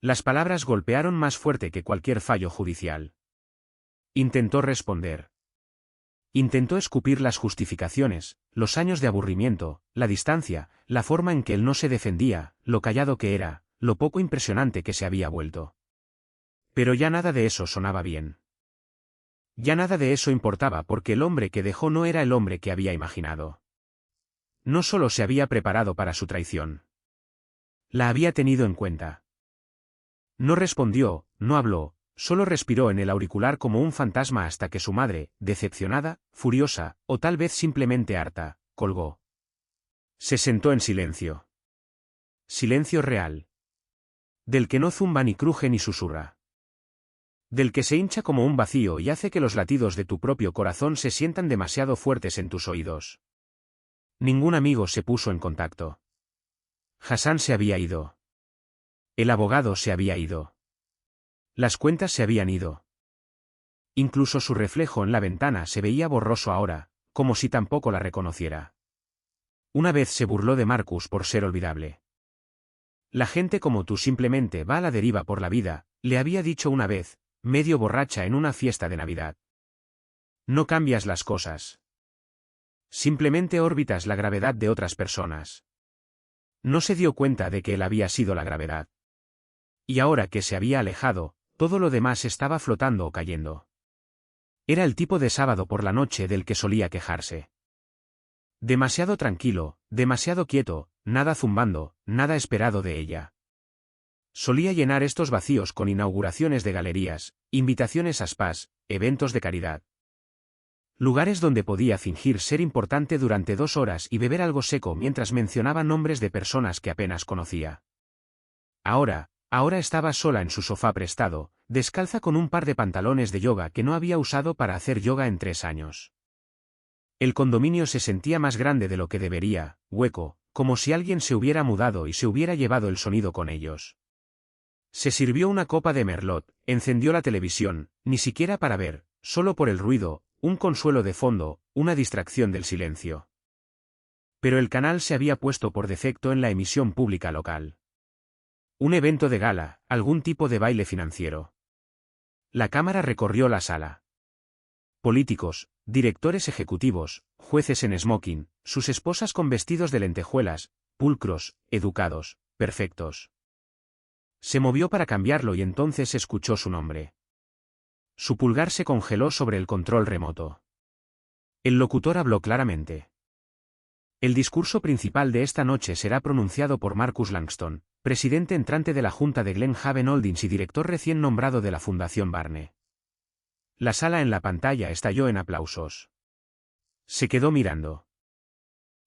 Las palabras golpearon más fuerte que cualquier fallo judicial. Intentó responder. Intentó escupir las justificaciones, los años de aburrimiento, la distancia, la forma en que él no se defendía, lo callado que era, lo poco impresionante que se había vuelto. Pero ya nada de eso sonaba bien. Ya nada de eso importaba porque el hombre que dejó no era el hombre que había imaginado. No solo se había preparado para su traición. La había tenido en cuenta. No respondió, no habló, solo respiró en el auricular como un fantasma hasta que su madre, decepcionada, furiosa, o tal vez simplemente harta, colgó. Se sentó en silencio. Silencio real. Del que no zumba ni cruje ni susurra. Del que se hincha como un vacío y hace que los latidos de tu propio corazón se sientan demasiado fuertes en tus oídos. Ningún amigo se puso en contacto. Hassan se había ido. El abogado se había ido. Las cuentas se habían ido. Incluso su reflejo en la ventana se veía borroso ahora, como si tampoco la reconociera. Una vez se burló de Marcus por ser olvidable. La gente como tú simplemente va a la deriva por la vida, le había dicho una vez, medio borracha en una fiesta de Navidad. No cambias las cosas. Simplemente órbitas la gravedad de otras personas. No se dio cuenta de que él había sido la gravedad. Y ahora que se había alejado, todo lo demás estaba flotando o cayendo. Era el tipo de sábado por la noche del que solía quejarse. Demasiado tranquilo, demasiado quieto, nada zumbando, nada esperado de ella. Solía llenar estos vacíos con inauguraciones de galerías, invitaciones a spas, eventos de caridad. Lugares donde podía fingir ser importante durante 2 horas y beber algo seco mientras mencionaba nombres de personas que apenas conocía. Ahora estaba sola en su sofá prestado, descalza con un par de pantalones de yoga que no había usado para hacer yoga en 3 años. El condominio se sentía más grande de lo que debería, hueco, como si alguien se hubiera mudado y se hubiera llevado el sonido con ellos. Se sirvió una copa de merlot, encendió la televisión, ni siquiera para ver, solo por el ruido, un consuelo de fondo, una distracción del silencio. Pero el canal se había puesto por defecto en la emisión pública local. Un evento de gala, algún tipo de baile financiero. La cámara recorrió la sala. Políticos, directores ejecutivos, jueces en smoking, sus esposas con vestidos de lentejuelas, pulcros, educados, perfectos. Se movió para cambiarlo y entonces escuchó su nombre. Su pulgar se congeló sobre el control remoto. El locutor habló claramente. El discurso principal de esta noche será pronunciado por Marcus Langston, presidente entrante de la Junta de Glen Haven Holdings y director recién nombrado de la Fundación Barney. La sala en la pantalla estalló en aplausos. Se quedó mirando.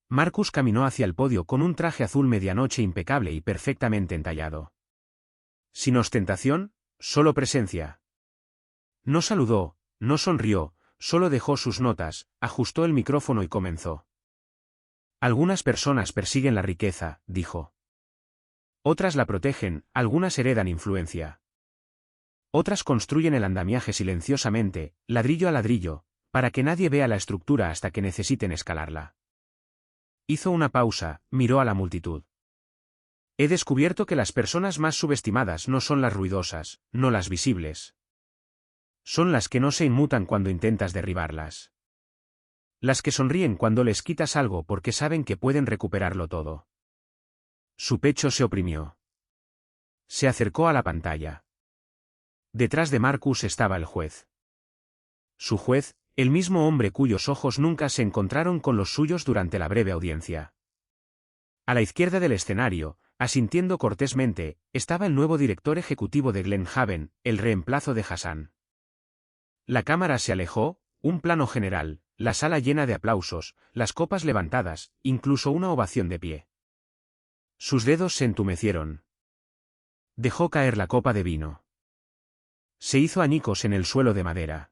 Marcus caminó hacia el podio con un traje azul medianoche impecable y perfectamente entallado. Sin ostentación, solo presencia. No saludó, no sonrió, solo dejó sus notas, ajustó el micrófono y comenzó. Algunas personas persiguen la riqueza, dijo. Otras la protegen, algunas heredan influencia. Otras construyen el andamiaje silenciosamente, ladrillo a ladrillo, para que nadie vea la estructura hasta que necesiten escalarla. Hizo una pausa, miró a la multitud. He descubierto que las personas más subestimadas no son las ruidosas, no las visibles. Son las que no se inmutan cuando intentas derribarlas. Las que sonríen cuando les quitas algo porque saben que pueden recuperarlo todo. Su pecho se oprimió. Se acercó a la pantalla. Detrás de Marcus estaba el juez. Su juez, el mismo hombre cuyos ojos nunca se encontraron con los suyos durante la breve audiencia. A la izquierda del escenario, asintiendo cortésmente, estaba el nuevo director ejecutivo de Glenhaven, el reemplazo de Hassan. La cámara se alejó, un plano general, la sala llena de aplausos, las copas levantadas, incluso una ovación de pie. Sus dedos se entumecieron. Dejó caer la copa de vino. Se hizo añicos en el suelo de madera.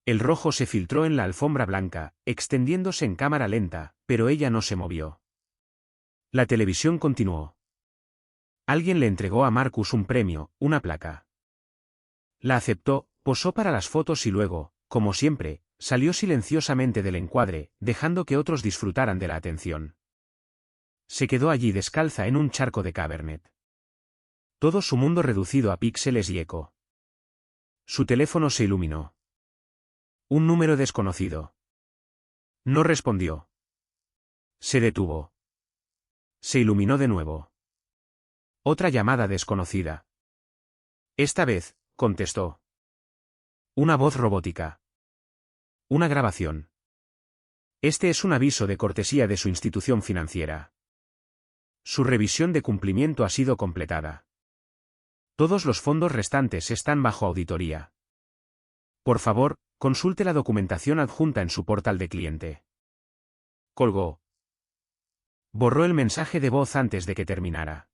El rojo se filtró en la alfombra blanca, extendiéndose en cámara lenta, pero ella no se movió. La televisión continuó. Alguien le entregó a Marcus un premio, una placa. La aceptó, posó para las fotos y luego, como siempre, salió silenciosamente del encuadre, dejando que otros disfrutaran de la atención. Se quedó allí descalza en un charco de Cabernet. Todo su mundo reducido a píxeles y eco. Su teléfono se iluminó. Un número desconocido. No respondió. Se detuvo. Se iluminó de nuevo. Otra llamada desconocida. Esta vez, contestó. Una voz robótica. Una grabación. Este es un aviso de cortesía de su institución financiera. Su revisión de cumplimiento ha sido completada. Todos los fondos restantes están bajo auditoría. Por favor, consulte la documentación adjunta en su portal de cliente. Colgó. Borró el mensaje de voz antes de que terminara.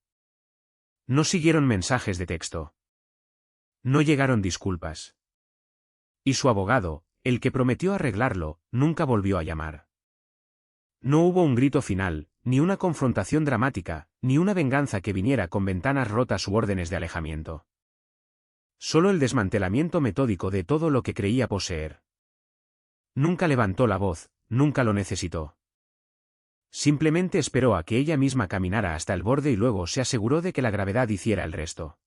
No siguieron mensajes de texto. No llegaron disculpas. Y su abogado, el que prometió arreglarlo, nunca volvió a llamar. No hubo un grito final, ni una confrontación dramática, ni una venganza que viniera con ventanas rotas u órdenes de alejamiento. Solo el desmantelamiento metódico de todo lo que creía poseer. Nunca levantó la voz, nunca lo necesitó. Simplemente esperó a que ella misma caminara hasta el borde y luego se aseguró de que la gravedad hiciera el resto.